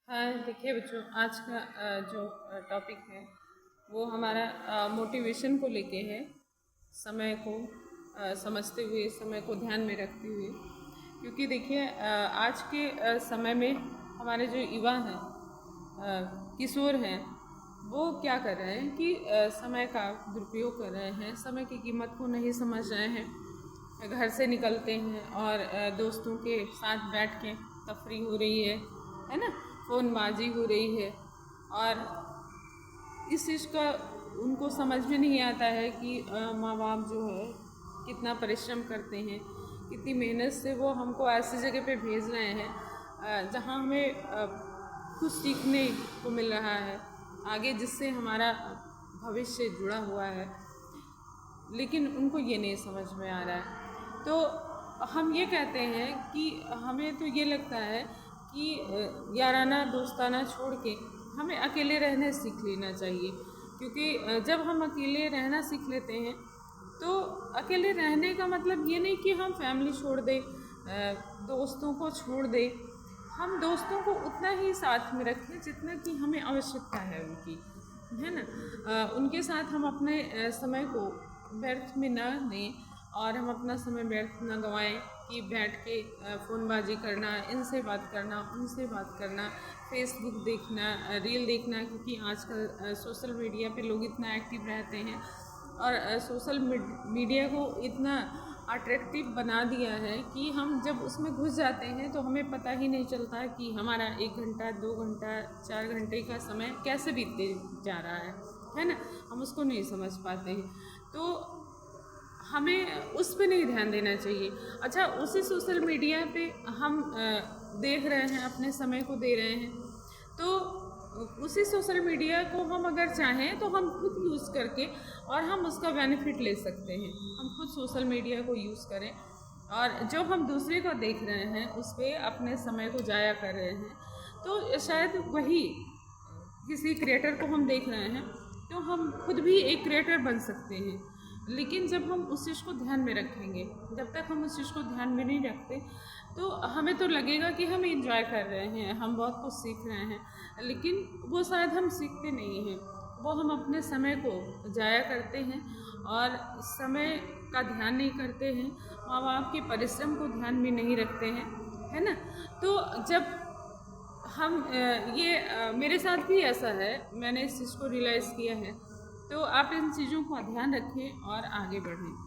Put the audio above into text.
हाँ, देखिए बच्चों, आज का जो टॉपिक है वो हमारा मोटिवेशन को लेके है। समय को समझते हुए, समय को ध्यान में रखते हुए, क्योंकि देखिए आज के समय में हमारे जो युवा हैं, किशोर हैं, वो क्या कर रहे हैं कि समय का दुरुपयोग कर रहे हैं, समय की कीमत को नहीं समझ रहे हैं। घर से निकलते हैं और दोस्तों के साथ बैठ के तफरी हो रही है ना, फ़ोनबाजी हो रही है। और इस चीज़ का उनको समझ में नहीं आता है कि माँ बाप जो है कितना परिश्रम करते हैं, कितनी मेहनत से वो हमको ऐसी जगह पे भेज रहे हैं जहाँ हमें कुछ सीखने को मिल रहा है आगे, जिससे हमारा भविष्य जुड़ा हुआ है। लेकिन उनको ये नहीं समझ में आ रहा है। तो हम ये कहते हैं कि हमें तो ये लगता है कि याराना दोस्ताना छोड़ के हमें अकेले रहने सीख लेना चाहिए, क्योंकि जब हम अकेले रहना सीख लेते हैं तो अकेले रहने का मतलब ये नहीं कि हम फैमिली छोड़ दें, दोस्तों को छोड़ दें। हम दोस्तों को उतना ही साथ में रखें जितना कि हमें आवश्यकता है उनकी, है ना। उनके साथ हम अपने समय को व्यर्थ में ना दें और हम अपना समय व्यर्थ ना गंवाएं कि बैठ के फ़ोनबाजी करना, इनसे बात करना, उनसे बात करना, फेसबुक देखना, रील देखना, क्योंकि आजकल सोशल मीडिया पे लोग इतना एक्टिव रहते हैं और सोशल मीडिया को इतना अट्रैक्टिव बना दिया है कि हम जब उसमें घुस जाते हैं तो हमें पता ही नहीं चलता कि हमारा 1 घंटा, 2 घंटा, 4 घंटे का समय कैसे बीतते जा रहा है ना। हम उसको नहीं समझ पाते हैं, तो हमें उस पे नहीं ध्यान देना चाहिए। अच्छा, उसी सोशल मीडिया पे हम देख रहे हैं, अपने समय को दे रहे हैं, तो उसी सोशल मीडिया को हम अगर चाहें तो हम खुद यूज़ करके और हम उसका बेनिफिट ले सकते हैं। हम खुद सोशल मीडिया को यूज़ करें और जो हम दूसरे को देख रहे हैं उस पर अपने समय को ज़ाया कर रहे हैं, तो शायद वही किसी क्रिएटर को हम देख रहे हैं तो हम खुद भी एक क्रिएटर बन सकते हैं। लेकिन जब हम उस चीज़ को ध्यान में रखेंगे, जब तक हम उस चीज़ को ध्यान में नहीं रखते तो हमें तो लगेगा कि हम इंजॉय कर रहे हैं, हम बहुत कुछ सीख रहे हैं, लेकिन वो शायद हम सीखते नहीं हैं। वो हम अपने समय को ज़ाया करते हैं और समय का ध्यान नहीं करते हैं, माँ बाप के परिश्रम को ध्यान में नहीं रखते हैं, है ना। तो जब हम मेरे साथ भी ऐसा है, मैंने इस चीज़ को रियलाइज़ किया है। तो आप इन चीज़ों का ध्यान रखें और आगे बढ़ें।